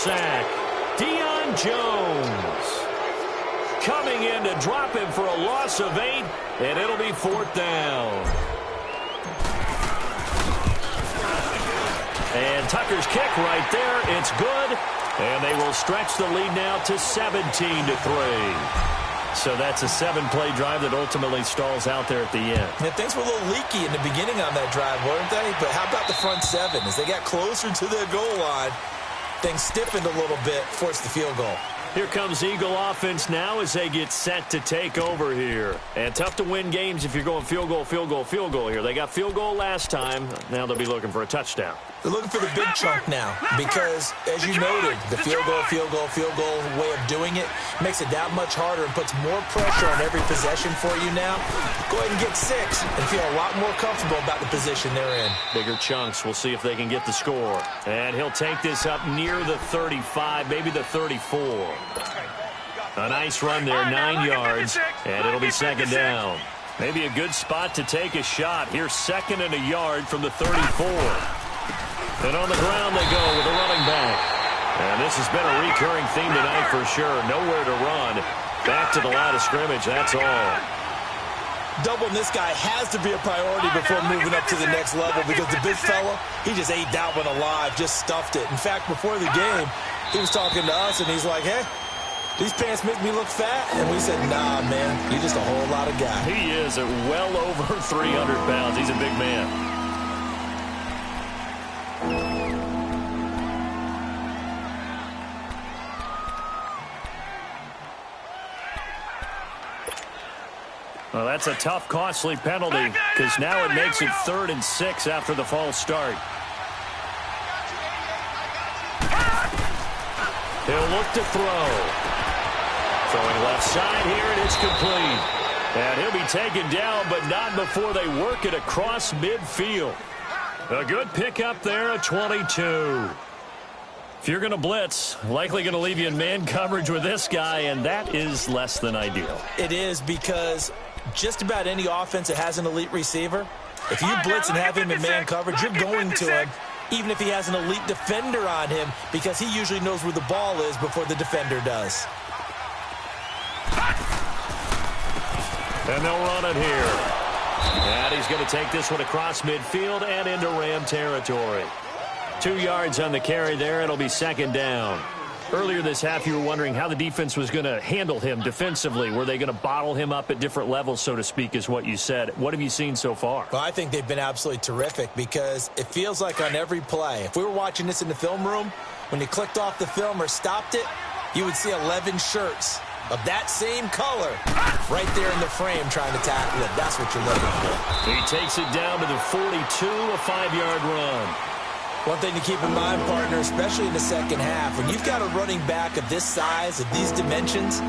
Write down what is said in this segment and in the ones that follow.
sack. Deion Jones coming in to drop him for a loss of 8, and it'll be 4th down. And Tucker's kick right there. It's good. And they will stretch the lead now to 17-3. So that's a 7-play drive that ultimately stalls out there at the end. And things were a little leaky in the beginning on that drive, weren't they? But how about the front 7? As they got closer to their goal line, things stiffened a little bit, forced the field goal. Here comes Eagle offense now as they get set to take over here. And tough to win games if you're going field goal, field goal, field goal here. They got field goal last time. Now they'll be looking for a touchdown. They're looking for the big chunk now because, as you noted, the field goal way of doing it makes it that much harder and puts more pressure on every possession for you now. Go ahead and get 6 and feel a lot more comfortable about the position they're in. Bigger chunks. We'll see if they can get the score. And he'll take this up near the 35, maybe the 34. A nice run there, 9 yards, and it'll be 2nd down. Maybe a good spot to take a shot. Here's 2nd and a yard from the 34. And on the ground they go with a running back. And this has been a recurring theme tonight for sure. Nowhere to run. Back to the line of scrimmage, that's all. Doubling this guy has to be a priority before moving up to the next level because the big fella, he just ate that one alive, just stuffed it. In fact, before the game, he was talking to us, and he's like, hey, these pants make me look fat. And we said, nah, man, you're just a whole lot of guy. He is at well over 300 pounds. He's a big man. Well, that's a tough, costly penalty because now it makes it 3rd and 6 after the false start. He'll look to throw. Throwing left side here, and it's complete. And he'll be taken down, but not before they work it across midfield. A good pickup there at 22. If you're going to blitz, likely going to leave you in man coverage with this guy, and that is less than ideal. It is because just about any offense that has an elite receiver, if you blitz and have him in man coverage, you're going to him, even if he has an elite defender on him, because he usually knows where the ball is before the defender does. And they'll run it here. And he's going to take this one across midfield and into Ram territory. 2 yards on the carry there. It'll be 2nd down. Earlier this half, you were wondering how the defense was going to handle him defensively. Were they going to bottle him up at different levels, so to speak, is what you said. What have you seen so far? Well, I think they've been absolutely terrific because it feels like on every play, if we were watching this in the film room, when you clicked off the film or stopped it, you would see 11 shirts of that same color right there in the frame trying to tackle it. That's what you're looking for. He takes it down to the 42, a 5-yard run. One thing to keep in mind, partner, especially in the second half, when you've got a running back of this size, of these dimensions,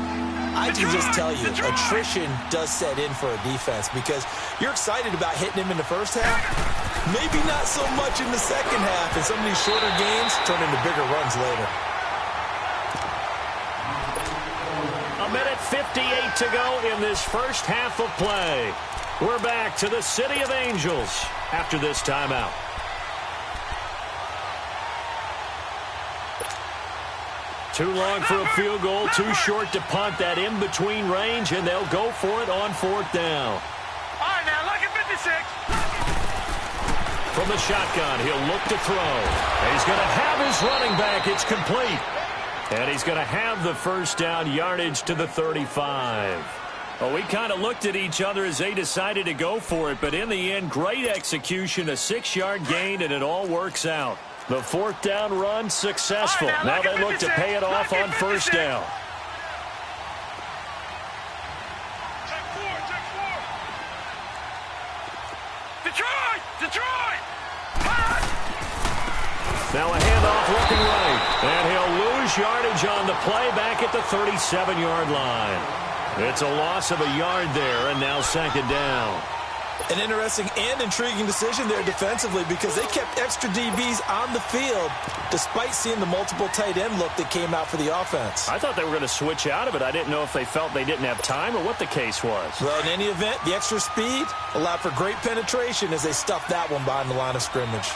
I can just tell you, attrition does set in for a defense because you're excited about hitting him in the first half, maybe not so much in the second half, and some of these shorter games turn into bigger runs later. A minute 58 to go in this first half of play. We're back to the City of Angels after this timeout. Too long for a field goal, too short to punt that in-between range, and they'll go for it on 4th down. All right, now, look at 56. From the shotgun, he'll look to throw. And he's going to have his running back. It's complete. And he's going to have the first down yardage to the 35. Well, we kind of looked at each other as they decided to go for it, but in the end, great execution, a 6-yard gain, and it all works out. The 4th down run successful. Right, now they look to pay it off on 1st down. Check 4. Detroit! Now a handoff looking right. And he'll lose yardage on the play back at the 37-yard line. It's a loss of a yard there, and now 2nd down. An interesting and intriguing decision there defensively because they kept extra DBs on the field despite seeing the multiple tight end look that came out for the offense. I thought they were going to switch out of it. I didn't know if they felt they didn't have time or what the case was. Well, in any event, the extra speed allowed for great penetration as they stuffed that one behind the line of scrimmage.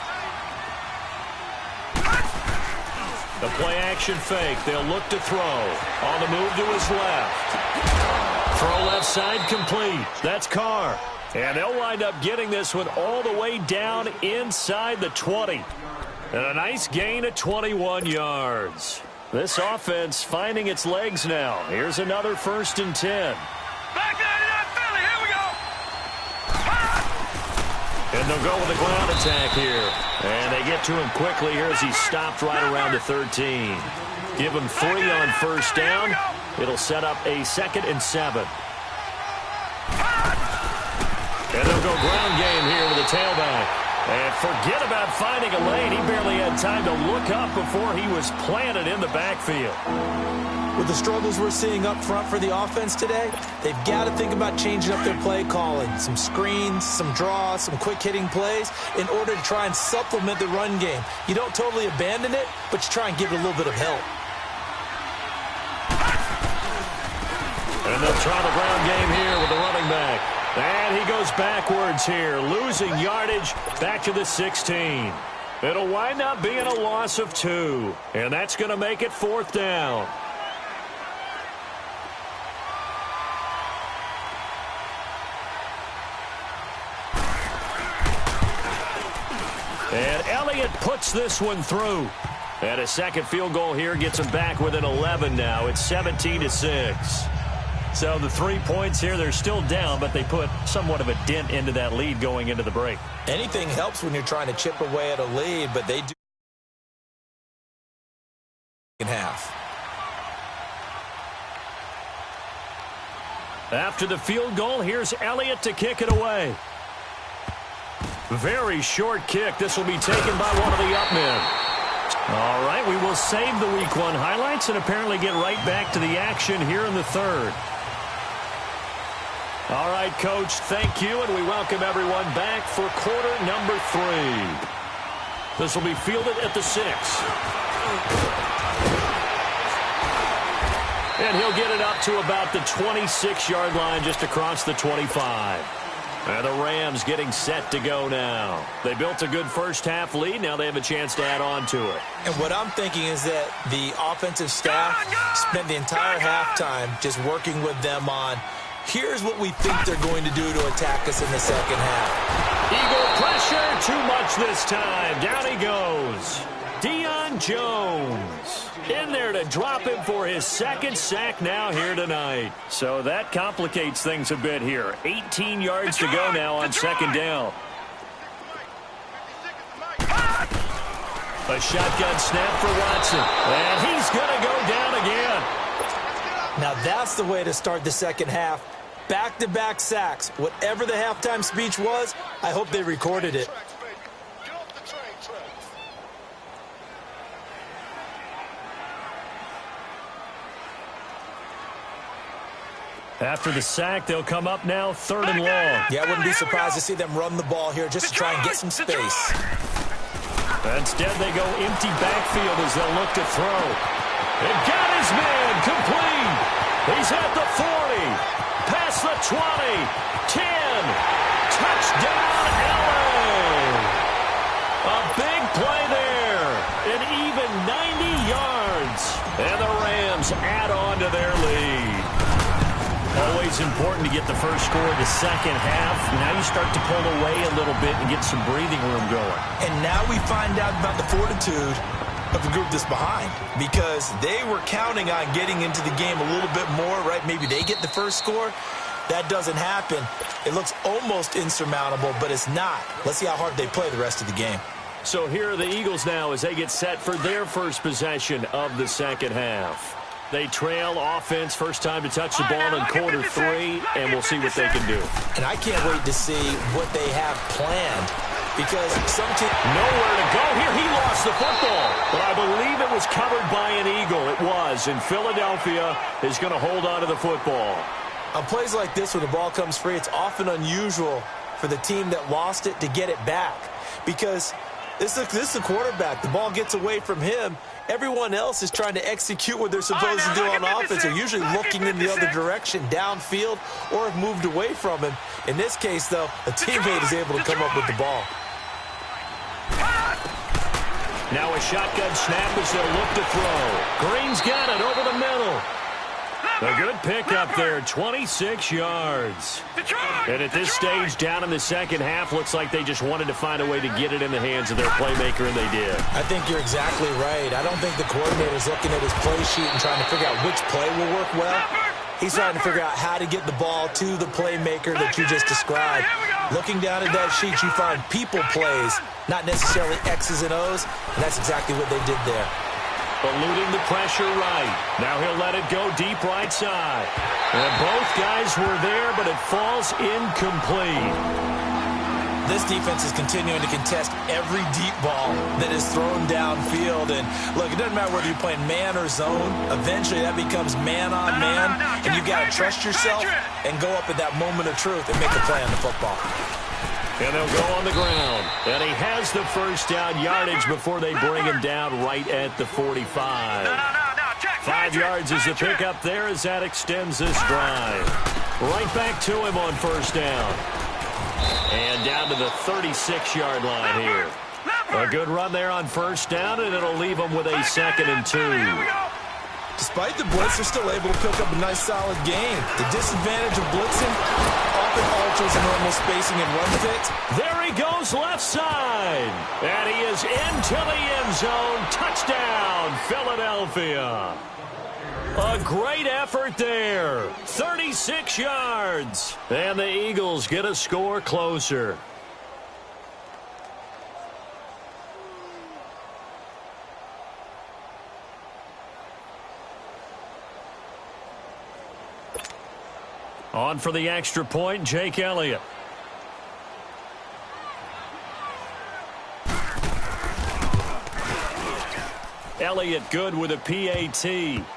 The play action fake. They'll look to throw. On the move to his left. Throw left side complete. That's Carr. And they'll wind up getting this one all the way down inside the 20. And a nice gain of 21 yards. This offense finding its legs now. Here's another 1st and 10. Back 99 Philly, here we go. And they'll go with a ground attack here. And they get to him quickly here as he's stopped right around the 13. Give him 3 on 1st down. It'll set up a 2nd and 7. And they'll go ground game here with a tailback. And forget about finding a lane. He barely had time to look up before he was planted in the backfield. With the struggles we're seeing up front for the offense today, they've got to think about changing up their play calling. Some screens, some draws, some quick-hitting plays in order to try and supplement the run game. You don't totally abandon it, but you try and give it a little bit of help. And they'll try the ground game here with the running back. And he goes backwards here, losing yardage back to the 16. It'll wind up being a loss of 2. And that's going to make it 4th down. And Elliott puts this one through. And a second field goal here gets him back within 11 now. It's 17-6. So the 3 points here, they're still down, but they put somewhat of a dent into that lead going into the break. Anything helps when you're trying to chip away at a lead, but they do in half. After the field goal, here's Elliott to kick it away. Very short kick. This will be taken by one of the up men. All right, we will save the Week 1 highlights and apparently get right back to the action here in the 3rd. All right, Coach, thank you, and we welcome everyone back for quarter number 3. This will be fielded at the 6. And he'll get it up to about the 26-yard line just across the 25. And the Rams getting set to go now. They built a good first half lead. Now they have a chance to add on to it. And what I'm thinking is that the offensive staff spent the entire halftime just working with them on, here's what we think they're going to do to attack us in the second half. Eagle pressure, too much this time. Down he goes. Deion Jones in there to drop him for his 2nd sack now here tonight. So that complicates things a bit here. 18 yards to go now on 2nd down. A shotgun snap for Watson. And he's going to go down again. Now that's the way to start the second half. Back-to-back sacks. Whatever the halftime speech was, I hope they recorded it. After the sack, they'll come up now 3rd and long. Yeah, I wouldn't be surprised to see them run the ball here just to try and get some space. Instead, they go empty backfield as they'll look to throw. And got his man complete. He's at the 40. Past the 20. 10. Touchdown, LA. A big play there. An even 90 yards. And the Rams add on to their lead. Always important to get the first score of the second half. Now you start to pull away a little bit and get some breathing room going. And now we find out about the fortitude of the group that's behind, because they were counting on getting into the game a little bit more, right? Maybe they get the first score. That doesn't happen. It looks almost insurmountable, but it's not. Let's see how hard they play the rest of the game. So here are the Eagles now as they get set for their first possession of the second half. They trail offense, first time to touch the ball in quarter 3, and we'll see what they can do. And I can't wait to see what they have planned, because some team... Nowhere to go here. He lost the football, but I believe it was covered by an Eagle. It was, and Philadelphia is going to hold on to the football. On plays like this, when the ball comes free, it's often unusual for the team that lost it to get it back, because this is the quarterback. The ball gets away from him. Everyone else is trying to execute what they're supposed to do on offense. They're usually looking in the other direction, downfield, or have moved away from him. In this case, though, a teammate is able to come up with the ball. Now a shotgun snap as they'll look to throw. Green's got it over the middle. A good pickup there, 26 yards. And at this stage, down in the second half, looks like they just wanted to find a way to get it in the hands of their playmaker, and they did. I think you're exactly right. I don't think the coordinator's looking at his play sheet and trying to figure out which play will work well. He's trying to figure out how to get the ball to the playmaker that you just described. Looking down at that sheet, you find people plays, not necessarily X's and O's, and that's exactly what they did there. Eluding the pressure right. Now he'll let it go deep right side. And both guys were there, but it falls incomplete. This defense is continuing to contest every deep ball that is thrown downfield. And, look, it doesn't matter whether you're playing man or zone. Eventually that becomes man on man, and you've got to trust yourself and go up at that moment of truth and make a play on the football. And they'll go on the ground. And he has the first down yardage before they bring him down right at the 45. 5 yards is the pickup there as that extends this drive. Right back to him on first down. And down to the 36-yard line here. A good run there on first down, and it'll leave them with a 2nd and 2. Despite the blitz, they're still able to pick up a nice, solid gain. The disadvantage of blitzing often alters the normal spacing and run fits. There he goes left side. And he is into the end zone. Touchdown, Philadelphia. A great effort there. 36 yards. And the Eagles get a score closer. On for the extra point, Jake Elliott. Elliott good with a PAT,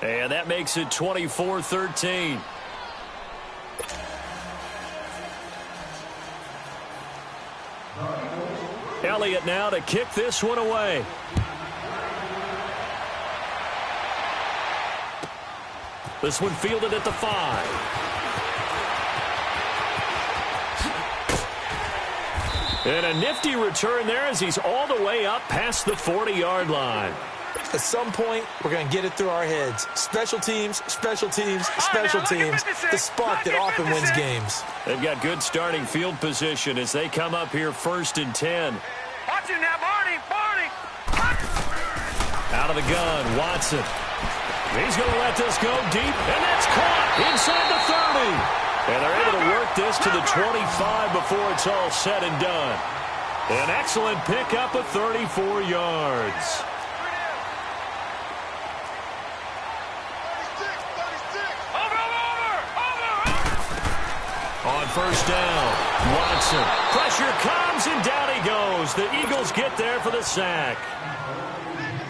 and that makes it 24-13. Elliott now to kick this one away. This one fielded at the 5. And a nifty return there as he's all the way up past the 40-yard line. At some point, we're going to get it through our heads. Special teams, special teams, special teams. The spark that often wins games. They've got good starting field position as they come up here 1st and 10. Watch him now, Barney. Out of the gun, Watson. He's going to let this go deep, and that's caught inside the 30. And they're able to work this to the 25 before it's all said and done. An excellent pickup of 34 yards. On first down, Watson. Pressure comes, and down he goes. The Eagles get there for the sack.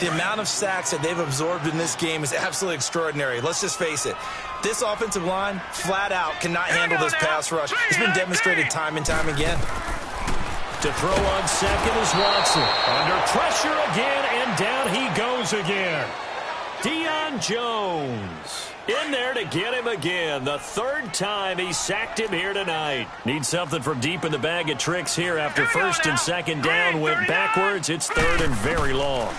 The amount of sacks that they've absorbed in this game is absolutely extraordinary. Let's just face it. This offensive line, flat out, cannot handle this pass rush. It's been demonstrated time and time again. To throw on second is Watson. Under pressure again, and down he goes again. Deion Jones in there to get him again. The 3rd time he sacked him here tonight. Needs something from deep in the bag of tricks here after 1st and 2nd down went backwards. It's 3rd and very long.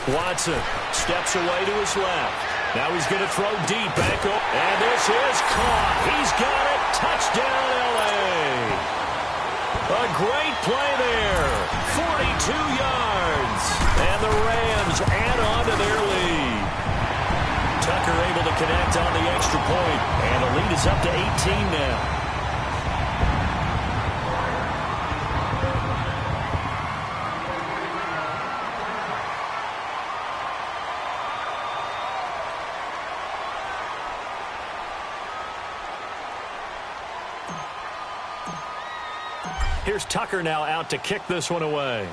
Watson steps away to his left. Now he's going to throw deep back up. And this is caught. He's got it. Touchdown, L.A. A great play there. 42 yards. And the Rams add on to their lead. Tucker able to connect on the extra point. And the lead is up to 18 now. Here's Tucker now out to kick this one away.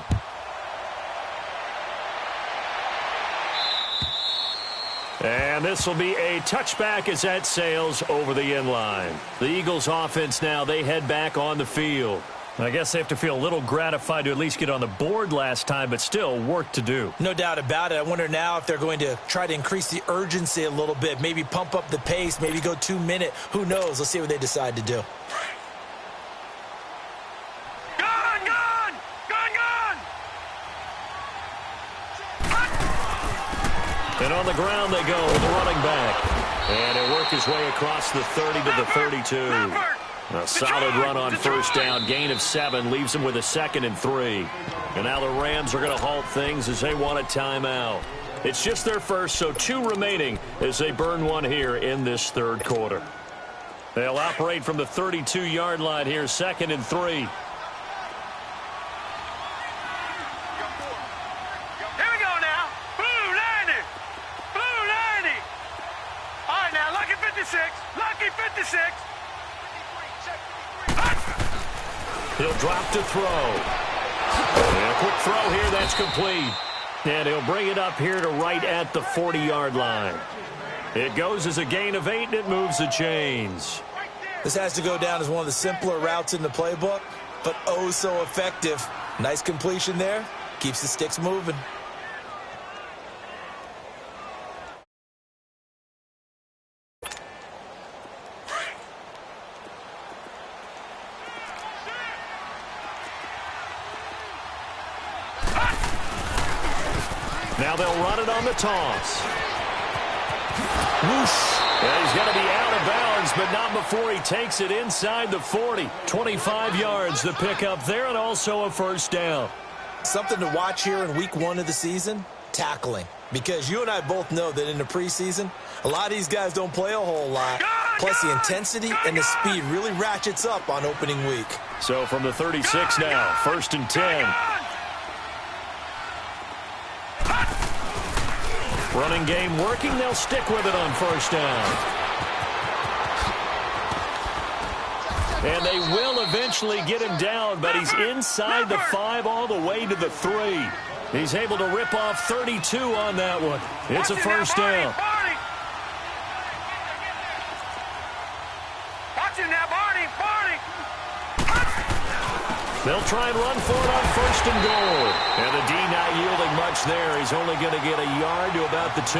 And this will be a touchback as that sails over the end line. The Eagles offense now, they head back on the field. I guess they have to feel a little gratified to at least get on the board last time, but still work to do. No doubt about it. I wonder now if they're going to try to increase the urgency a little bit, maybe pump up the pace, maybe go 2-minute. Who knows? Let's see what they decide to do. And on the ground they go with the running back. And he'll work his way across the 30 to the 32. A solid run on first down. Gain of 7 leaves him with a 2nd and 3. And now the Rams are going to halt things as they want a timeout. It's just their first, so 2 remaining as they burn one here in this third quarter. They'll operate from the 32-yard line here, 2nd and 3. He'll drop to throw. And a quick throw here, that's complete. And he'll bring it up here to right at the 40-yard line. It goes as a gain of 8, and it moves the chains. This has to go down as one of the simpler routes in the playbook, but oh so effective. Nice completion there. Keeps the sticks moving. Now they'll run it on the toss. Whoosh. And he's going to be out of bounds, but not before he takes it inside the 40. 25 yards to pick up there, and also a first down. Something to watch here in week 1 of the season, tackling. Because you and I both know that in the preseason, a lot of these guys don't play a whole lot. Plus the intensity and the speed really ratchets up on opening week. So from the 36 now, 1st and 10. Running game working. They'll stick with it on first down. And they will eventually get him down, but he's inside the 5 all the way to the 3. He's able to rip off 32 on that one. It's a first down. They'll try and run for it on 1st and goal. And the D not yielding much there. He's only going to get a yard to about the 2.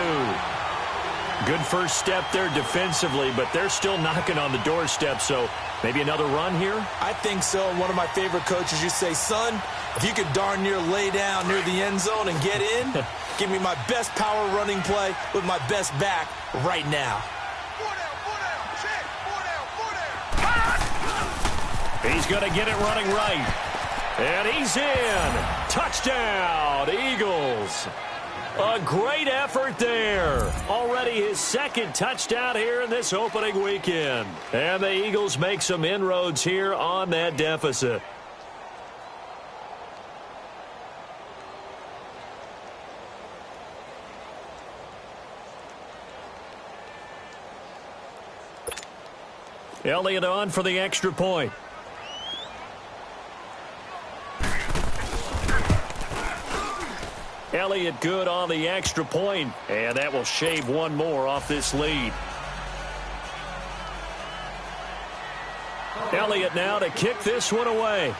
Good first step there defensively, but they're still knocking on the doorstep, so maybe another run here? I think so. One of my favorite coaches used to say, son, if you could darn near lay down near the end zone and get in, give me my best power running play with my best back right now. He's going to get it running right. And he's in. Touchdown, Eagles. A great effort there. Already his 2nd touchdown here in this opening weekend. And the Eagles make some inroads here on that deficit. Elliott on for the extra point. Elliott good on the extra point, and that will shave one more off this lead. Elliott now to kick this one away.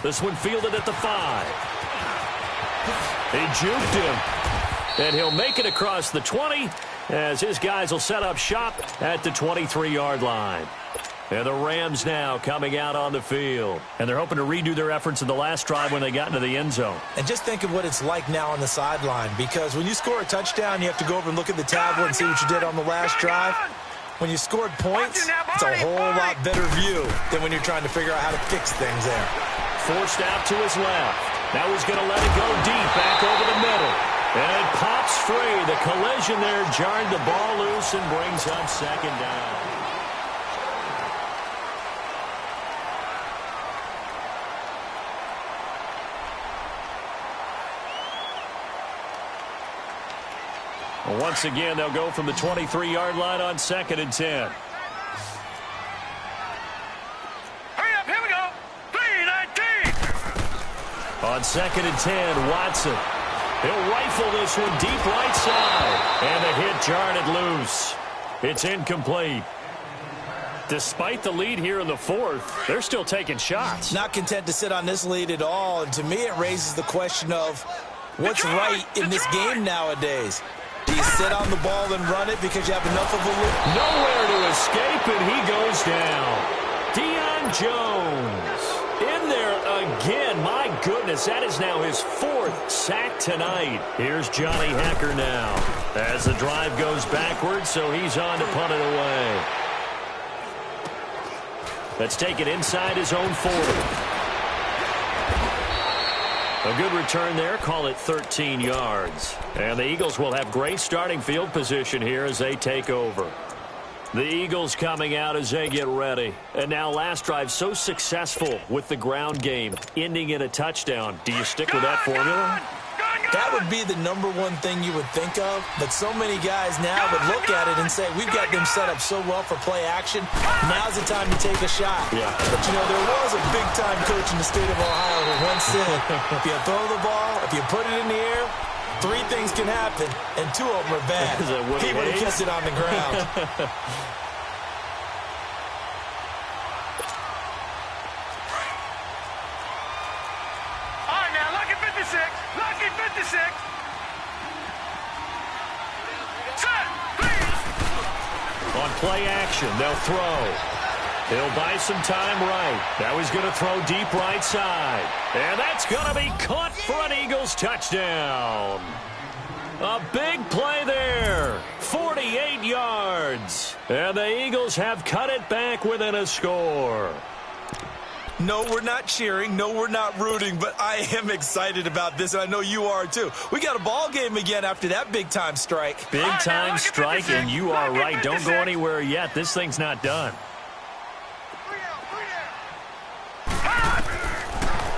This one fielded at the 5. He juked him, and he'll make it across the 20 as his guys will set up shop at the 23-yard line. And the Rams now coming out on the field. And they're hoping to redo their efforts in the last drive when they got into the end zone. And just think of what it's like now on the sideline, because when you score a touchdown, you have to go over and look at the tablet and see what you did on the last drive. When you scored points, it's a whole lot better view than when you're trying to figure out how to fix things there. Forced out to his left. Now he's going to let it go deep back over the middle. And it pops free. The collision there jarred the ball loose and brings up 2nd down. Once again, they'll go from the 23-yard line on 2nd and 10. Hurry up, here we go. 3-19. On 2nd and 10, Watson. He'll rifle this one deep right side. And the hit jarred it loose. It's incomplete. Despite the lead here in the 4th, they're still taking shots. Not content to sit on this lead at all. And to me, it raises the question of what's right in this game nowadays. Do you sit on the ball and run it because you have enough of a lead? Nowhere to escape, and he goes down. Deion Jones in there again. My goodness, that is now his 4th sack tonight. Here's Johnny Hecker now as the drive goes backwards, so he's on to punt it away. Let's take it inside his own 40. A good return there. Call it 13 yards. And the Eagles will have great starting field position here as they take over. The Eagles coming out as they get ready. And now last drive so successful with the ground game, ending in a touchdown. Do you stick with that formula? That would be the number one thing you would think of, but so many guys now would look at it and say, we've got them set up so well for play action, now's the time to take a shot. Yeah. But, you know, there was a big-time coach in the state of Ohio who once said, if you throw the ball, if you put it in the air, 3 things can happen, and 2 of them are bad. He would have kept it on the ground. Lucky 56. Set, on play action, they'll throw. He'll buy some time right. Now he's going to throw deep right side. And that's going to be caught for an Eagles touchdown. A big play there. 48 yards. And the Eagles have cut it back within a score. No, we're not cheering. No, we're not rooting, but I am excited about this, and I know you are too. We got a ball game again after that big-time strike. Big-time strike, and you are right. Don't go anywhere yet. This thing's not done.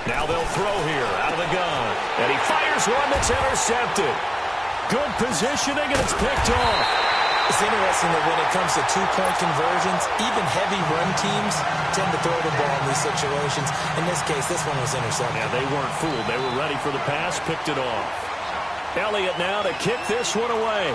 Now they'll throw here out of the gun, and he fires one that's intercepted. Good positioning, and it's picked off. It's interesting that when it comes to 2-point conversions, even heavy run teams tend to throw the ball in these situations. In this case, this one was intercepted. Yeah, they weren't fooled. They were ready for the pass, picked it off. Elliott now to kick this one away.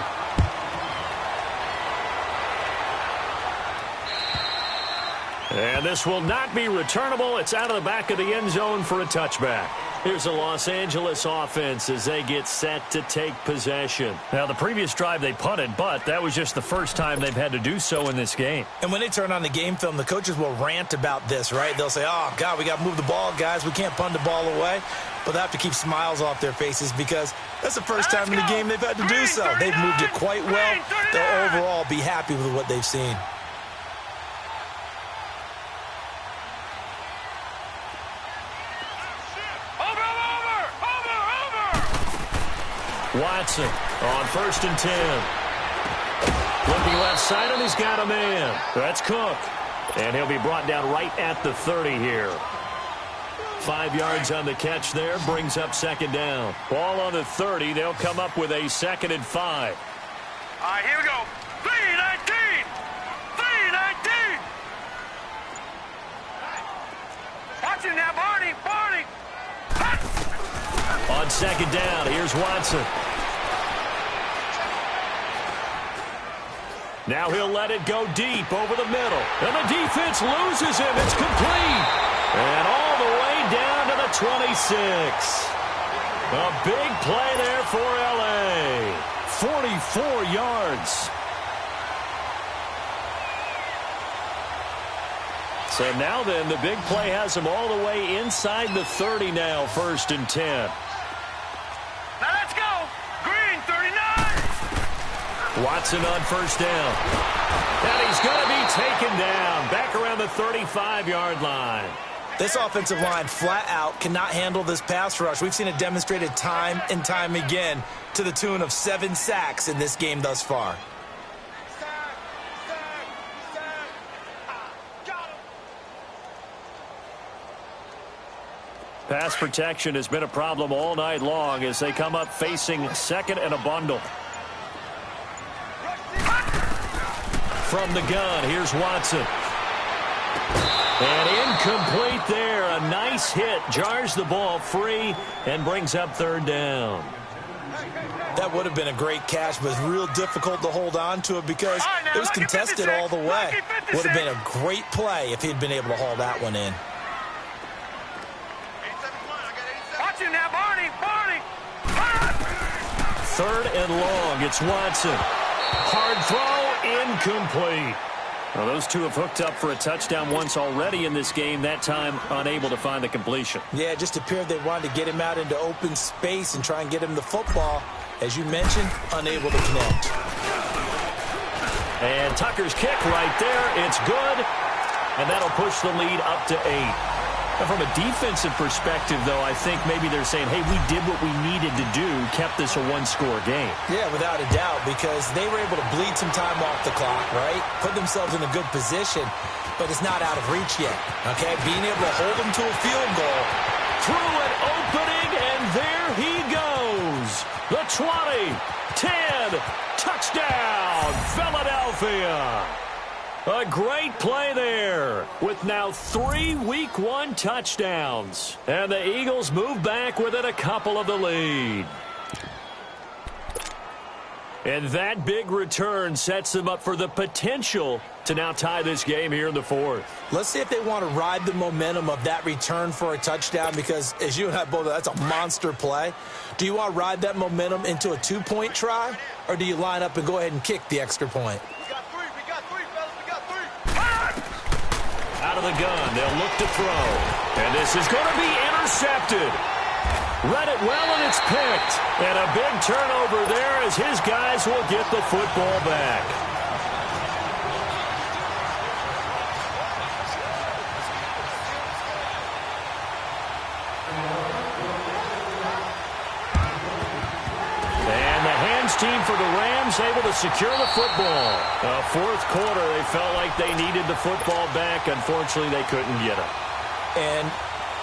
And this will not be returnable. It's out of the back of the end zone for a touchback. Here's the Los Angeles offense as they get set to take possession. Now, the previous drive they punted, but that was just the first time they've had to do so in this game. And when they turn on the game film, the coaches will rant about this, right? They'll say, oh, God, we got to move the ball, guys. We can't punt the ball away. But they have to keep smiles off their faces because that's the first time in the game they've had to do so. They've moved it quite well. They'll overall be happy with what they've seen. Watson on 1st and 10. Looking left side, and he's got a man. That's Cook. And he'll be brought down right at the 30 here. 5 yards on the catch there, brings up 2nd down. Ball on the 30, they'll come up with a 2nd and 5. All right, here we go. 3-19. 3-19. Watch him now, Barney. Barney. On 2nd down, here's Watson. Now he'll let it go deep over the middle. And the defense loses him. It's complete. And all the way down to the 26. A big play there for L.A. 44 yards. So now then, the big play has him all the way inside the 30 now, 1st and 10. Now let's go. Green, 39. Watson on 1st down. And he's going to be taken down back around the 35-yard line. This offensive line flat out cannot handle this pass rush. We've seen it demonstrated time and time again to the tune of 7 sacks in this game thus far. Pass protection has been a problem all night long as they come up facing 2nd and a bundle. From the gun, here's Watson. And incomplete there. A nice hit. Jars the ball free and brings up 3rd down. That would have been a great catch, but it's real difficult to hold on to it because it was contested all the way. Would have been a great play if he'd been able to haul that one in. Watch him now, Barney. Barney. 3rd and long. It's Watson. Hard throw, incomplete. Well, those two have hooked up for a touchdown once already in this game, that time unable to find the completion. Yeah, it just appeared they wanted to get him out into open space and try and get him the football. As you mentioned, unable to connect. And Tucker's kick right there. It's good. And that'll push the lead up to 8. Now, from a defensive perspective, though, I think maybe they're saying, hey, we did what we needed to do, kept this a one-score game. Yeah, without a doubt, because they were able to bleed some time off the clock, right? Put themselves in a good position, but it's not out of reach yet, okay? Being able to hold them to a field goal. Through an opening, and there he goes. The 20, 10, touchdown, Philadelphia. A great play there with now 3 Week 1 touchdowns. And the Eagles move back within a couple of the lead. And that big return sets them up for the potential to now tie this game here in the 4th. Let's see if they want to ride the momentum of that return for a touchdown because, as you and I both know, that's a monster play. Do you want to ride that momentum into a 2-point try, or do you line up and go ahead and kick the extra point? Out of the gun, they'll look to throw. And this is going to be intercepted. Read it well, and it's picked. And a big turnover there as his guys will get the football back. And the hands team for the Rams able to secure the football. Fourth quarter, they felt like they needed the football back. Unfortunately, they couldn't get it. And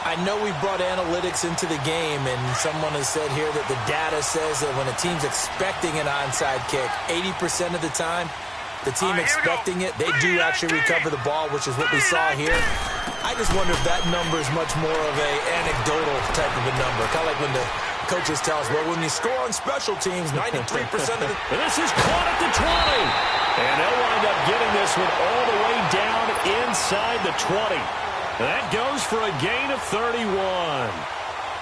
I know we brought analytics into the game, and someone has said here that the data says that when a team's expecting an onside kick, 80% of the time, the team expecting it, they do actually recover the ball, which is what we saw here. I just wonder if that number is much more of a anecdotal type of a number, kind of like when the coaches tell us, well, when you score on special teams, 93% of the... This is caught at the 20. And they'll wind up getting this one all the way down inside the 20. That goes for a gain of 31.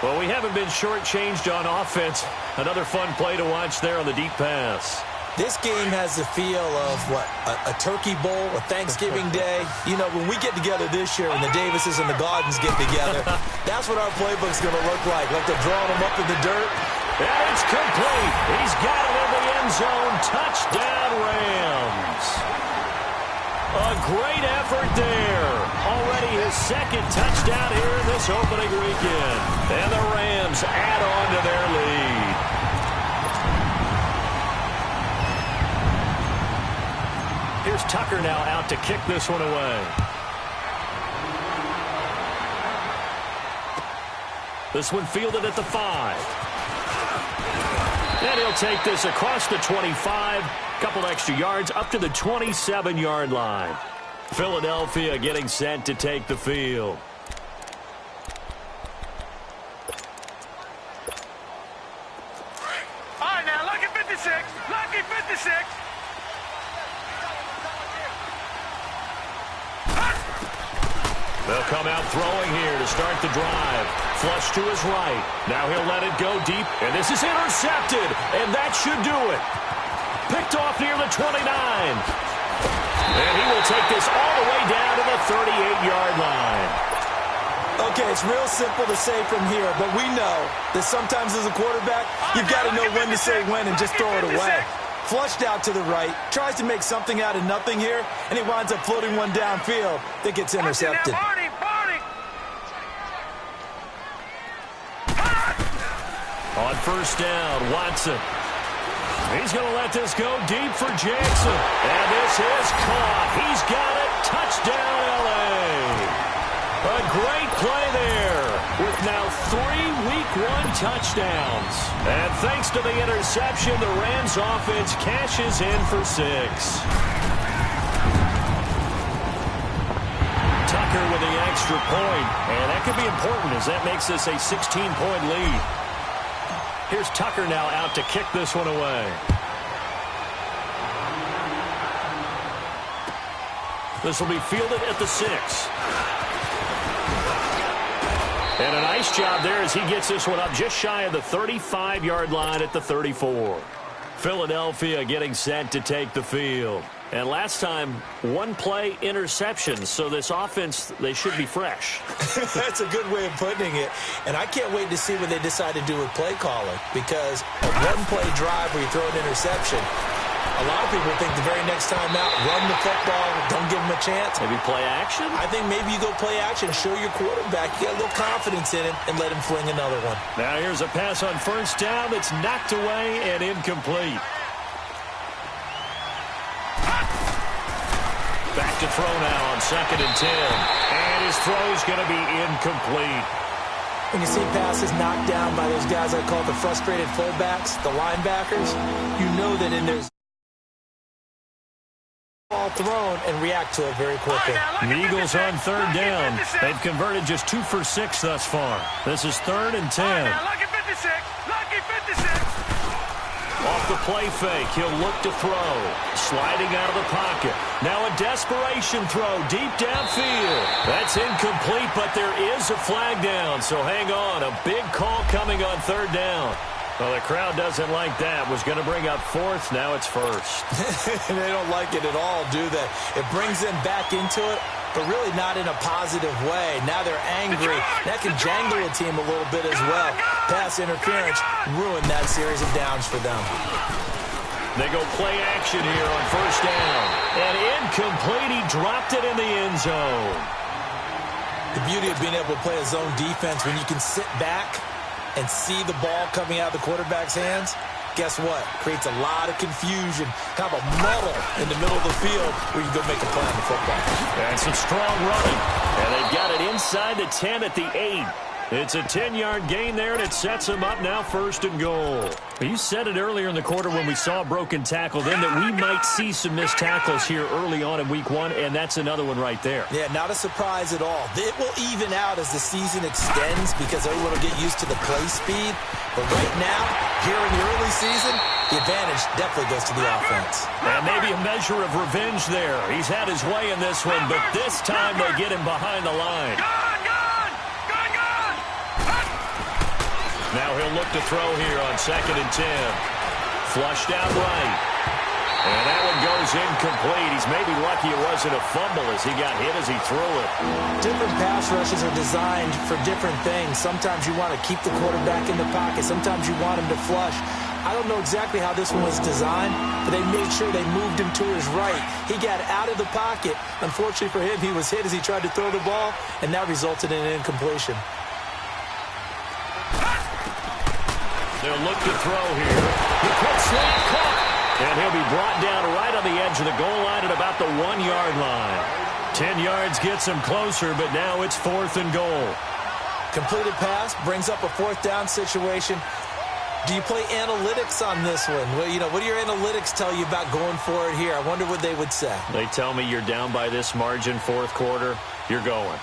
Well, we haven't been shortchanged on offense. Another fun play to watch there on the deep pass. This game has the feel of, what, a turkey bowl, a Thanksgiving day. You know, when we get together this year and the Davises and the Gardens get together, that's what our playbook's going to look like they're drawing them up in the dirt. And it's complete. He's got it in the end zone. Touchdown, Rams. A great effort there. Already his second touchdown here in this opening weekend. And the Rams add on to their lead. Here's Tucker now out to kick this one away. This one fielded at the 5. And he'll take this across the 25. Couple extra yards up to the 27-yard line. Philadelphia getting set to take the field. All right, now, lucky 56. Lucky 56. They'll come out throwing here to start the drive. Flush to his right. Now he'll let it go deep. And this is intercepted. And that should do it. Picked off near the 29. And he will take this all the way down to the 38-yard line. Okay, it's real simple to say from here, but we know that sometimes as a quarterback, you've got to know when to say when and just throw it away. Flushed out to the right, tries to make something out of nothing here, and he winds up floating one downfield that gets intercepted. On first down, Watson. He's going to let this go deep for Jackson. And this is caught. He's got it. Touchdown, L.A. A great play there with now 3 Week 1 touchdowns. And thanks to the interception, the Rams offense cashes in for 6. Tucker with the extra point. And that could be important as that makes this a 16-point lead. Here's Tucker now out to kick this one away. This will be fielded at the 6. And a nice job there as he gets this one up just shy of the 35-yard line at the 34. Philadelphia getting set to take the field. And last time, one play interception. So this offense, they should be fresh. That's a good way of putting it. And I can't wait to see what they decide to do with play calling, because a one-play drive where you throw an interception, a lot of people think the very next time out, run the football, don't give them a chance. Maybe play action? I think maybe you go play action, show your quarterback, you get a little confidence in him, and let him fling another one. Now here's a pass on first down that's knocked away and incomplete. Back to throw now on 2nd and 10. And his throw's going to be incomplete. When you see passes knocked down by those guys I call the frustrated fullbacks, the linebackers, you know that in their ball thrown and react to it very quickly. The Eagles on 3rd down. They've converted just 2 for 6 thus far. This is 3rd and 10. Lucky 56. Lucky 56. Off the play fake, he'll look to throw. Sliding out of the pocket. Now a desperation throw deep downfield. That's incomplete, but there is a flag down, so hang on. A big call coming on 3rd down. Well, the crowd doesn't like that. Was going to bring up 4th. Now it's 1st. They don't like it at all, do they? It brings them back into it, but really not in a positive way. Now they're angry. That can jangle a team a little bit as well. Pass interference ruined that series of downs for them. They go play action here on 1st down. And incomplete. He dropped it in the end zone. The beauty of being able to play a zone defense when you can sit back and see the ball coming out of the quarterback's hands, guess what? Creates a lot of confusion, kind of a muddle in the middle of the field where you can go make a play on the football. And some strong running. And they've got it inside the 10 at the 8. It's a 10-yard gain there, and it sets them up now 1st and goal. You said it earlier in the quarter when we saw a broken tackle then that we might see some missed tackles here early on in week 1, and that's another one right there. Yeah, not a surprise at all. It will even out as the season extends because everyone will get used to the play speed. But right now, here in the early season, the advantage definitely goes to the offense. And maybe a measure of revenge there. He's had his way in this one, but this time they get him behind the line. Now he'll look to throw here on 2nd and 10. Flushed out right. And that one goes incomplete. He's maybe lucky it wasn't a fumble as he got hit as he threw it. Different pass rushes are designed for different things. Sometimes you want to keep the quarterback in the pocket. Sometimes you want him to flush. I don't know exactly how this one was designed, but they made sure they moved him to his right. He got out of the pocket. Unfortunately for him, he was hit as he tried to throw the ball, and that resulted in an incompletion. They'll look to throw here. The quick slant caught. And he'll be brought down right on the edge of the goal line at about the 1-yard line. 10 yards gets him closer, but now it's 4th and goal. Completed pass brings up a 4th down situation. Do you play analytics on this one? Well, you know, what do your analytics tell you about going for it here? I wonder what they would say. They tell me you're down by this margin 4th quarter, you're going.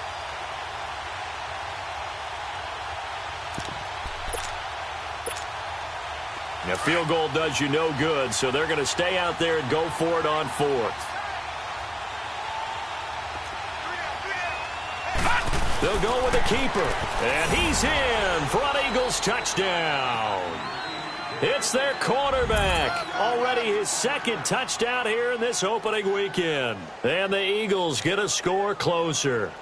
A field goal does you no good, so they're going to stay out there and go for it on 4th. They'll go with the keeper, and he's in. Front Eagles touchdown. It's their quarterback. Already his 2nd touchdown here in this opening weekend. And the Eagles get a score closer.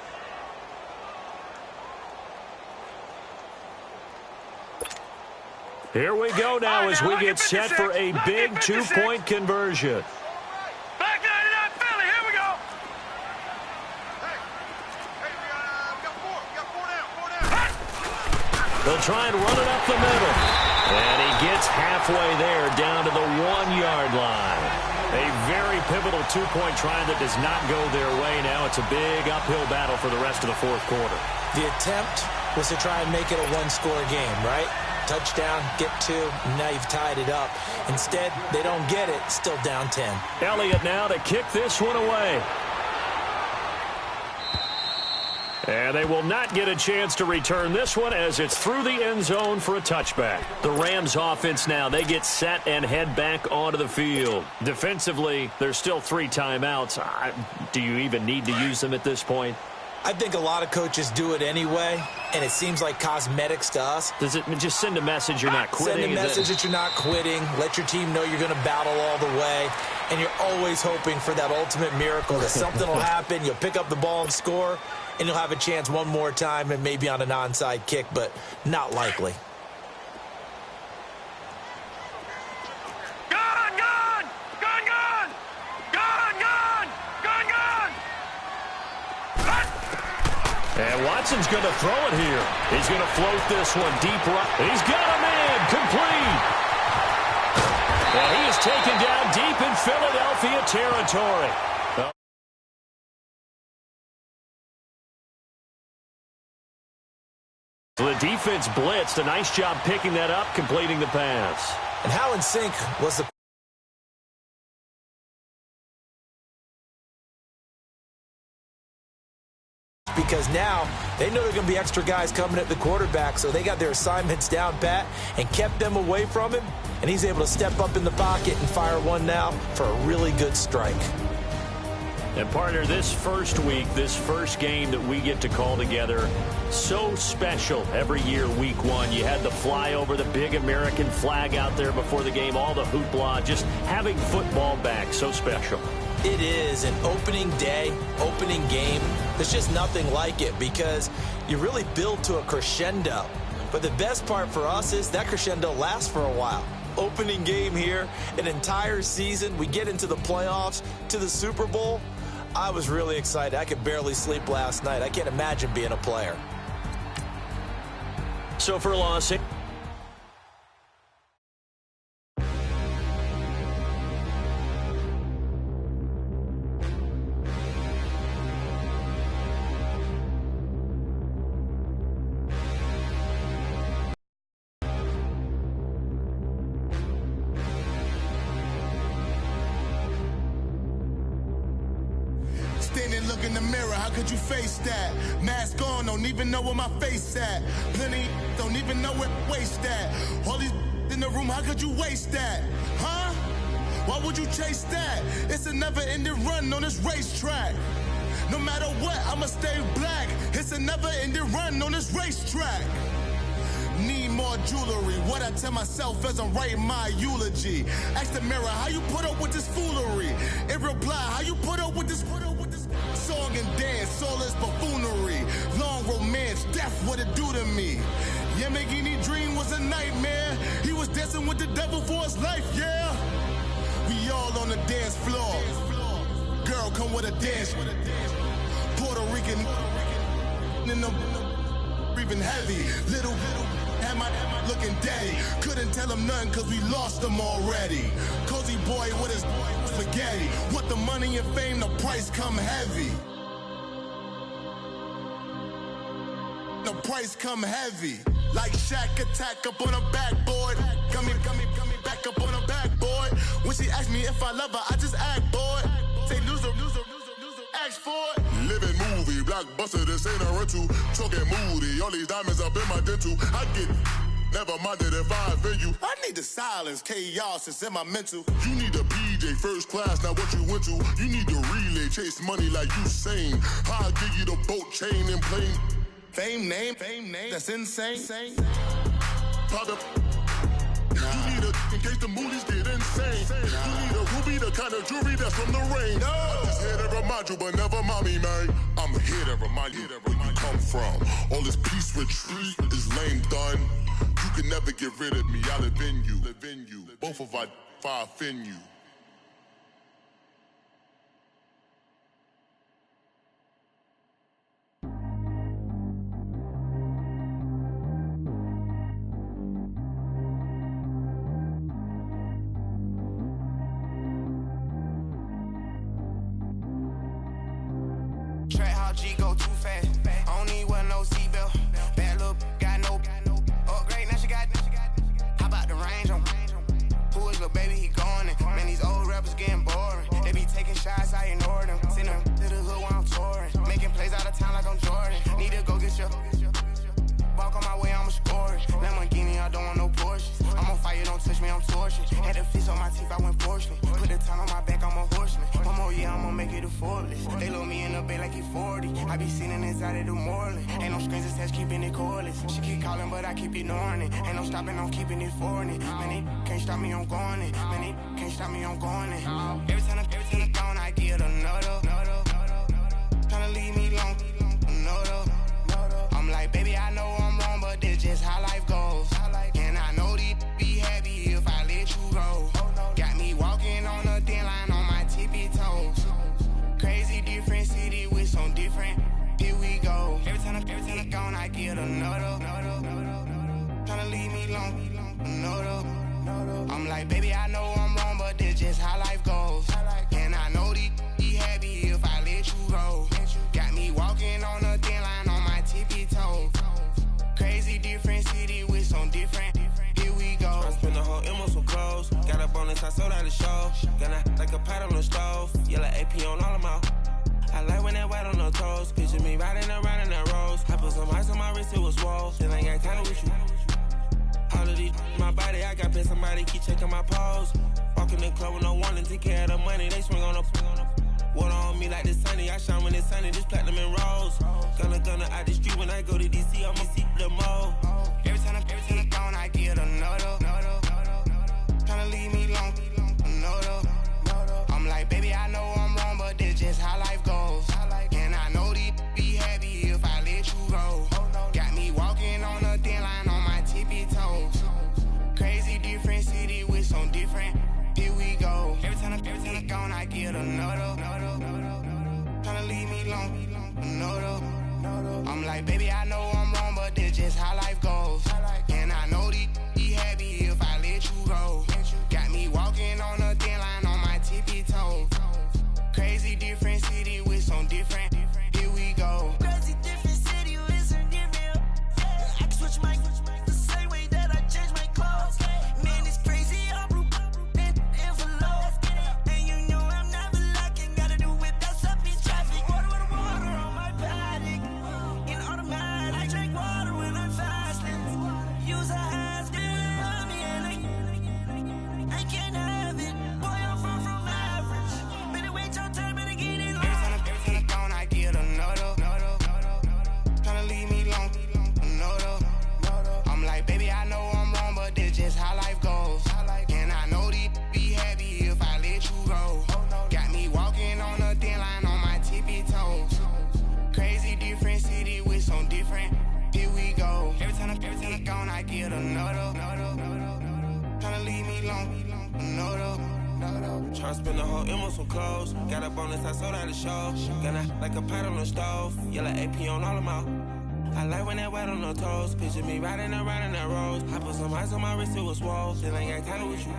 Here we go now as we get set for a big 2-point conversion. Back 99 Philly, here we go. They'll try and run it up the middle. And he gets halfway there down to the 1-yard line. A very pivotal 2-point try that does not go their way now. It's a big uphill battle for the rest of the 4th quarter. The attempt was to try and make it a 1-score game, right? Touchdown, get 2, now you've tied it up. Instead, they don't get it, still down 10. Elliott now to kick this one away. And they will not get a chance to return this one as it's through the end zone for a touchback. The Rams offense now, they get set and head back onto the field. Defensively, there's still 3 timeouts. Do you even need to use them at this point? I think a lot of coaches do it anyway, and it seems like cosmetics to us. Does it just send a message you're not quitting? Send a message that you're not quitting. Let your team know you're going to battle all the way, and you're always hoping for that ultimate miracle that something will happen, you'll pick up the ball and score, and you'll have a chance one more time and maybe on an onside kick, but not likely. And Watson's going to throw it here. He's going to float this one deep right. He's got a man complete. And he is taken down deep in Philadelphia territory. So the defense blitzed. A nice job picking that up, completing the pass. And how in sync was the because now they know there are going to be extra guys coming at the quarterback, so they got their assignments down pat and kept them away from him, and he's able to step up in the pocket and fire one now for a really good strike. And, partner, this first week, this first game that we get to call together, so special every year, week one. You had the flyover, the big American flag out there before the game, all the hoopla, just having football back, so special. It is an opening day, opening game. There's just nothing like it because you really build to a crescendo. But the best part for us is that crescendo lasts for a while. Opening game here, an entire season. We get into the playoffs, to the Super Bowl. I was really excited. I could barely sleep last night. I can't imagine being a player. So for Lawson. Standing, look in the mirror, how could you face that? Mask on, don't even know where my face at. Plenty, don't even know where waste at. All these in the room, how could you waste that? Huh? Why would you chase that? It's a never-ending run on this racetrack. No matter what, I'ma stay black. It's a never-ending run on this racetrack. Need more jewelry. What I tell myself as I'm writing my eulogy. Ask the mirror, how you put up with this foolery? It reply, how you put up with this song and dance, soulless buffoonery. Long romance, death, what it do to me? Yamagini dream was a nightmare. He was dancing with the devil for his life, yeah. We all on the dance floor. Girl, come with a dance. Puerto Rican in the breathing heavy. Little had my looking daddy. Couldn't tell him nothing cause we lost him already. Cozy boy with his spaghetti. What the money and fame, the price come heavy. The price come heavy. Like Shaq attack up on a backboard. Coming back up on a backboard. When she asked me if I love her, I just act bored. Say loser, ask for it. Living movie, blockbuster, this ain't a rental. Talking moody, all these diamonds up in my dental. I get never minded if I offend you. I need the silence, chaos is in my mental. You need a PJ first class, not what you went to. You need the relay, chase money like you sane. I'll give you the boat chain and plane. Fame name, that's insane. Pop up. You need a in case the movies get insane. You need a ruby, the kind of jewelry that's from the rain. No. I'm just here to remind you, but never mommy, man. I'm here to remind you where you come from. All this peace retreat is lame done. You can never get rid of me. I live in you. Both of our fire offend you. Track how G go too fast. I don't need one, no seatbelt. Bad look, got no upgrade. Now she got. How about the range on? Who is little baby? He going in. Man, these old rappers getting boring. They be taking shots, I ignore them. Send them to the hood while I'm touring. Making plays out of town like I'm Jordan. Need to go get your. Walk on my way, I'ma score it. Lamborghini, I don't want no Porsches. I'm on fire, don't touch me, I'm tortured. Had the fish on my teeth, I went fortunate. Put the time on my back, I'm a horseman. One more yeah, I'ma make it effortless. They load me in the bed like he 40. I be sitting inside of the Moreland. Ain't no screens attached, keeping it cordless. She keep calling, but I keep ignoring it. Ain't no stopping, I'm keeping it for it. Man, they can't stop me, I'm going it. Man, they can't stop me, I'm going it. Every time I'm gone, I get another. Tryna leave me alone, another. I'm like, baby, I know I'm wrong, but this just how life goes. And I know these be happy if I let you go. Got me walking on a thin line on my tippy toes. Crazy different city with some different. Here we go. Every time I'm gone, I get another. Tryna leave me alone, another. I'm like, baby, I know I'm wrong, but this just how life goes. And I know these be happy if I let you go. Got me walking on a thin line on my tippy toes. Crazy different city with some different. Here we go. I spent the whole M on some clothes. Got a bonus, I sold out the show. Gonna like a pot on the stove. Yellow AP on all of my. I like when that white on the toes. Picture me riding around in that rose. I put some ice on my wrist, it was swole. Still ain't got time with you. All of these, my body, I got been somebody keep checking my pose. Walk in the club with no warning, take care of the money. They swing on the. Water on me like the sunny, I shine when it's sunny. This platinum and rose. Gonna out the street when I go to DC. I'm gonna see the mode. Every time I'm gone, I get another. Tryna leave me alone, another. I'm like, baby, I know I'm wrong, but this just how life goes. And I know these be happy if I let you go. Got me walking on a thin line on my tippy toes. Crazy different city with some different. Here we go. Every time I'm gone, I get another. Tryna leave me alone, another. I'm like, baby, I know I'm wrong, but this just how life goes. And I know these be happy if I let you go. Got me walking on a thin line on my tippy toes. Crazy different city with some different. Here we go. Crazy different city with some different. I can switch my the same way that I change my clothes. Man, it's crazy. I'm envelope. And you know I'm never lacking. Gotta do it, that's up in traffic. Water on my paddock. In automatic. I drink water when I'm fasting. Use a ass, get on me, and I can't have it. Boy, I'm far from average. Better wait your turn, better get it on. Every time I'm gone, I get another. Tryna leave me alone, another. I'm like, baby, I know I'm wrong, but this just how life goes. And I know these be happy if I let you go. Got me walking on a thin line on my tippy toes. Crazy different city with some different. Here we go. Every time I'm gone, I get another. Tryna leave me alone, another. Tryna spend the whole M on some clothes. Got a bonus, I sold out the show. Gonna like a pot on the stove. Yellow AP on all of my. I like when that white on the toes. Picture me riding around in that rose. I put some ice on my wrist, it was swole. Still ain't got time with you.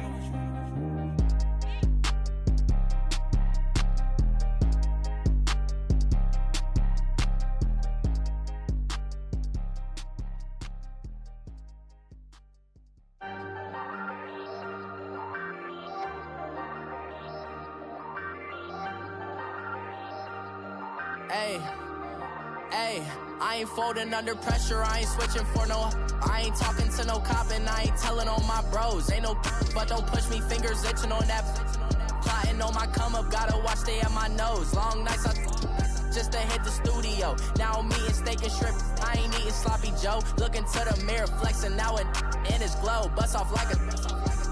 Hey, I ain't folding under pressure, I ain't switching for no. I ain't talking to no cop and I ain't telling on my bros. Ain't no but don't push me, fingers itching on that. Plotting on my come up, gotta watch stay at my nose. Long nights just to hit the studio. Now I'm eating steak and shrimp, I ain't eating sloppy Joe. Looking to the mirror, flexing now it in his glow. Bust off like a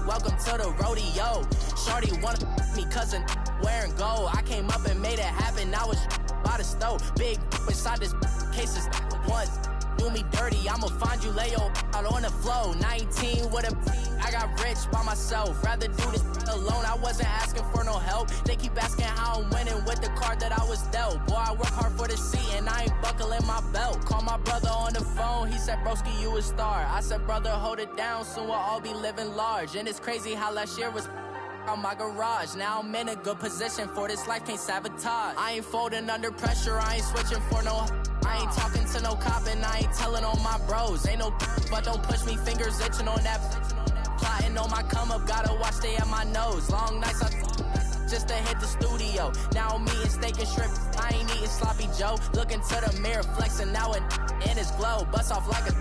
welcome to the rodeo. Shorty wanna me cousin wearing gold. I came up and made it happen, now it's by the stove. Big inside this cases once do me dirty, I'ma find you lay out on the floor. 19 with a I got rich by myself, rather do this alone. I wasn't asking for no help, they keep asking how I'm winning with the card that I was dealt. Boy, I work hard for the seat and I ain't buckling my belt. Call my brother on the phone, he said, broski, you a star. I said, brother, hold it down, soon we'll all be living large. And it's crazy how last year was on my garage. Now I'm in a good position for this life, can't sabotage. I ain't folding under pressure, I ain't switching for no. I ain't talking to no cop and I ain't telling on my bros. Ain't no but don't push me, fingers itching on that. Plotting on my come up, gotta watch stay at my nose. Long nights just to hit the studio. Now I'm eating steak and shrimp, I ain't eating sloppy Joe. Looking to the mirror, flexing now it in his glow. Bust off like a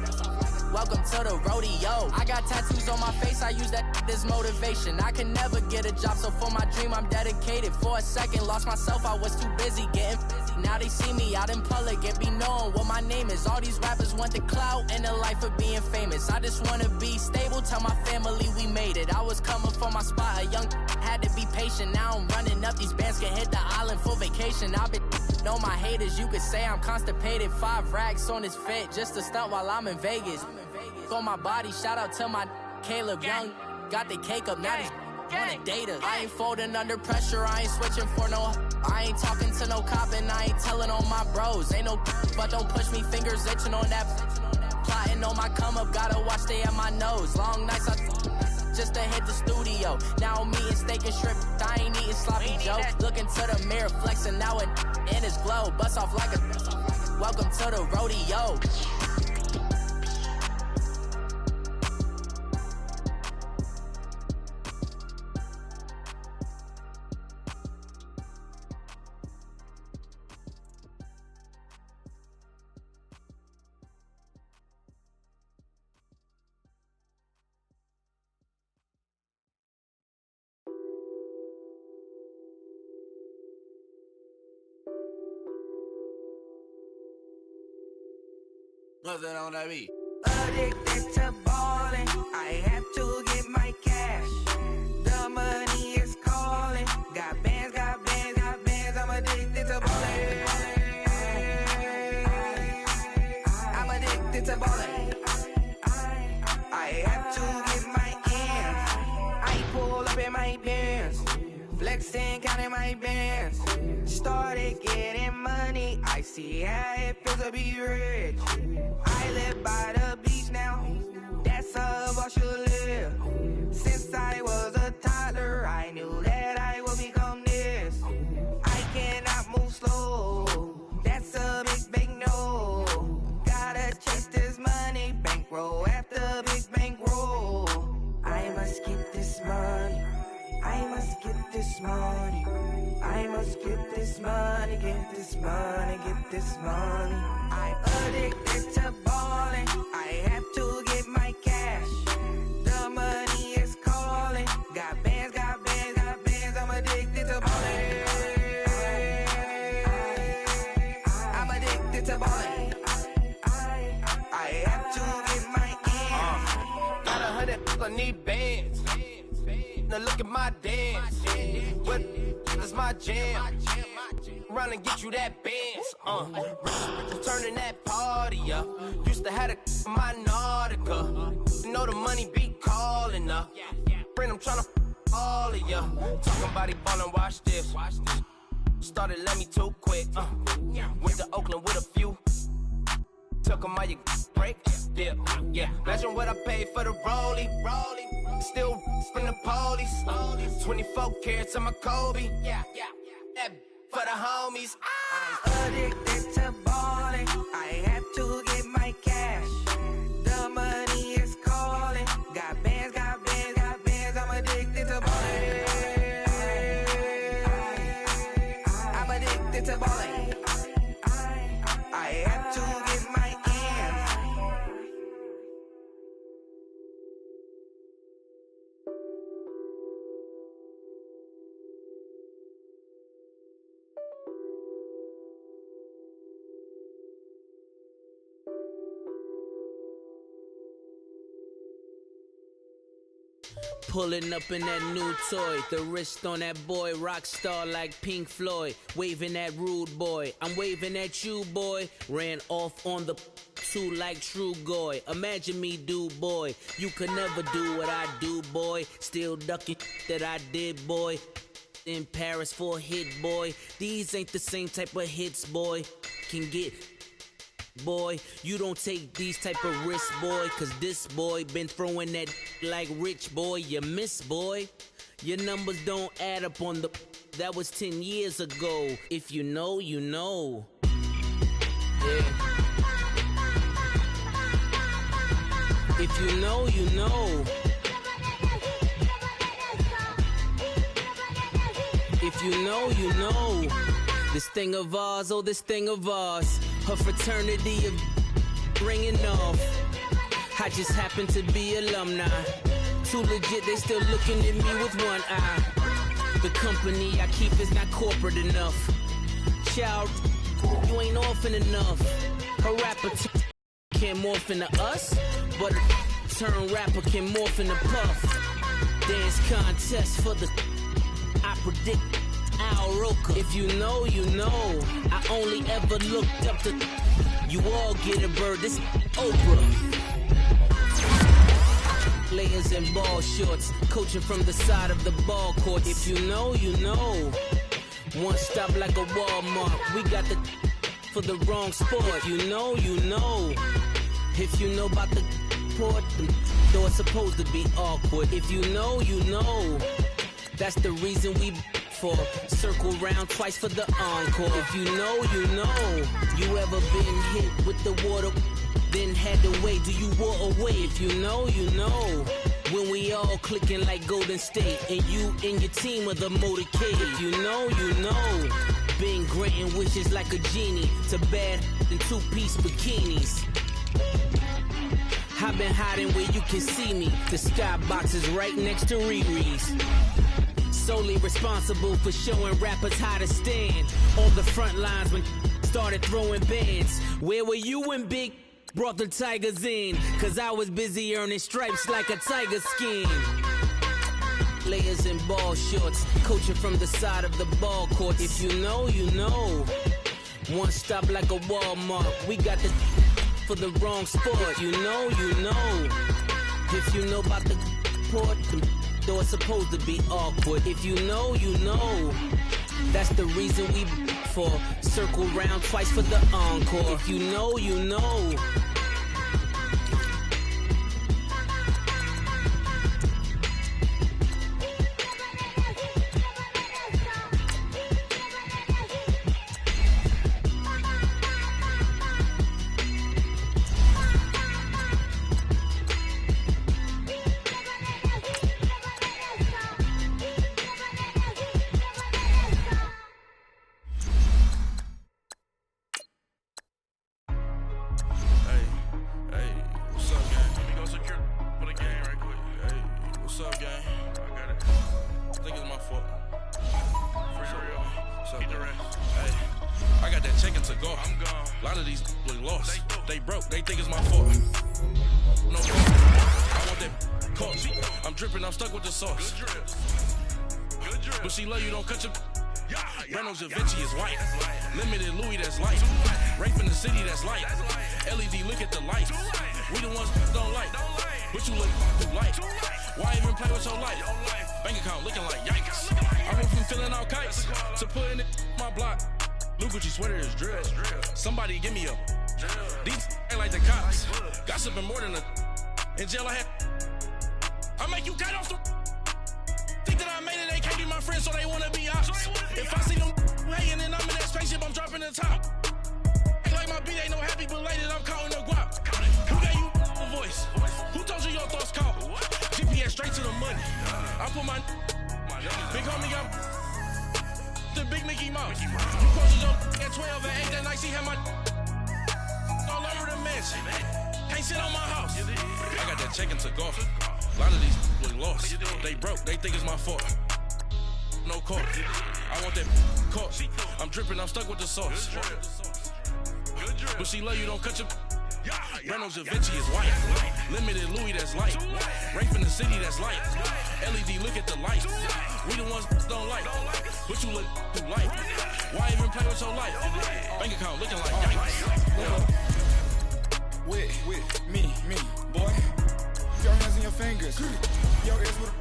welcome to the rodeo. I got tattoos on my face, I use that this motivation. I can never get a job, so for my dream I'm dedicated. For a second, lost myself, I was too busy getting busy. Now they see me out in public and be knowing what my name is. All these rappers want the clout and the life of being famous. I just wanna be stable, tell my family we made it. I was coming for my spot, a young had to be patient. Now I'm running up, these bands can hit the island for vacation. I've been know my haters, you could say I'm constipated. 5 racks on his fit, just to stunt while I'm in Vegas. On my body, shout out to my Caleb Young. Got the cake up, now these wanna date us. I ain't folding under pressure, I ain't switching for no. I ain't talking to no cop and I ain't telling on my bros. Ain't no but don't push me, fingers itching on that. Plotting on my come up, gotta watch stay at my nose. Long nights I just to hit the studio. Now I'm eating steak and shrimp, I ain't eating sloppy joes. Looking to the mirror, flexing now it in his glow. Bust off like a welcome to the rodeo. Nothing on that beat. Addicted to ballin', I have to get my cash. The money is calling. Got bands, got bands, got bands. I'm addicted to ballin'. I'm addicted to ballin'. I have to get my ends. I pull up in my bands, flexing, counting my bands. Started getting money, I see how it feels to be rich. I live by the beach now, that's how I should live. Since I was a toddler, I knew that I would become this. I cannot move slow, that's a big no. Gotta chase this money, bankroll after big bankroll. I must get this money, I must get this money. I must get this money, get this money, get this money. I'm addicted to ballin', I have to get my cash. The money is calling. Got bands, got bands, got bands. I'm addicted to ballin'. I'm addicted to ballin'. I have to get my ends. Got 100, I need bands. Now look at my dance. What is my jam? Run and get you that bands. Turning that party up. Used to have a my Nautica. You know the money be calling up. Friend, I'm tryna all of ya. Talking about he ballin', watch this. Started let me too quick. Went to Oakland with a few. Took 'em all you break. Dip. Yeah. Imagine what I paid for the rollie. Still from the police. 24 carats on my Kobe. Yeah. That for the homies. I'm addicted to ballin'. I have to get my cash. The money is calling. Got bands, got bands, got bands. I'm addicted to ballin'. I'm addicted to ballin'. I have to get my ends. Pulling up in that new toy, the wrist on that boy, rock star like Pink Floyd, waving at rude boy, I'm waving at you boy, ran off on the two like True Goy, imagine me do boy, you could never do what I do boy, still ducking that I did boy, in Paris for a hit boy, these ain't the same type of hits boy, can get boy, you don't take these type of risks, boy, cause this boy been throwing that like rich boy, you miss, boy. Your numbers don't add up on the, that was 10 years ago. If you know, you know. Yeah. If you know, you know. If you know, you know. This thing of ours, oh, this thing of ours. Her fraternity of ringing off. I just happen to be alumni. too legit, they still looking at me with one eye. The company I keep is not corporate enough. Child, you ain't orphan enough. A rapper can't morph into us, but a turn rapper can morph into Puff. Dance contest for the I predict Al Roker. If you know, you know. I only ever looked up to you all get a bird. This Oprah. Layers and ball shorts, coaching from the side of the ball court. If you know, you know. One stop like a Walmart. We got the for the wrong sport. You know, you know. If you know about the port, though it's supposed to be awkward. If you know, you know. That's the reason we for circle round twice for the encore. If you know, you know. You ever been hit with the water, then had to wait? Do you walk away? If you know, you know. When we all clicking like Golden State, and you and your team are the motorcade. If you know, you know. Been granting wishes like a genie to bad in two-piece bikinis. I've been hiding where you can see me. The skybox is right next to Riri's. Solely responsible for showing rappers how to stand on the front lines when started throwing bands. Where were you when Big brought the Tigers in? Cause I was busy earning stripes like a tiger skin. Layers and ball shorts, coaching from the side of the ball court. If you know, you know. One stop like a Walmart. We got the for the wrong sport. You know, you know. If you know about the port, though it's supposed to be awkward. If you know, you know. That's the reason we for circle round twice for the encore. If you know, you know. Vinci is white. Limited Louis, that's light. Rape in the city, that's light. LED, look at the lights. We the ones don't like. But you look too light. Why even play with your life? Bank account looking like yikes. I went from filling out kites to putting it in my block. New Gucci sweater is drill. Somebody give me a. These ain't like the cops. Gossiping more than a. In jail I had. I make you cut off the. Think that I made it, they can't be my friends, so they wanna be ops. If I see them hating and I'm in that spaceship, I'm dropping the top. Ain't like my beat ain't no happy, but later I'm counting the guap. Who gave you the voice? Who told you your thoughts count? GPS straight to the money. I put my big homie got the big Mickey Mouse. You posted your at 12 and 8 that night, she had my all over the mansion. Can't sit on my house. I got that check and took off. A lot of these look lost. They broke, they think it's my fault. No court. I want that court. I'm dripping, I'm stuck with the sauce. But she love you, don't cut your. Reynolds Da Vinci is white. Limited Louis, that's light. Rape in the city, that's light. LED, look at the lights. We the ones don't like. But you look too light. Why even play with your life? Bank account looking like yikes. With me, boy. Your hands and your fingers. Your ears with a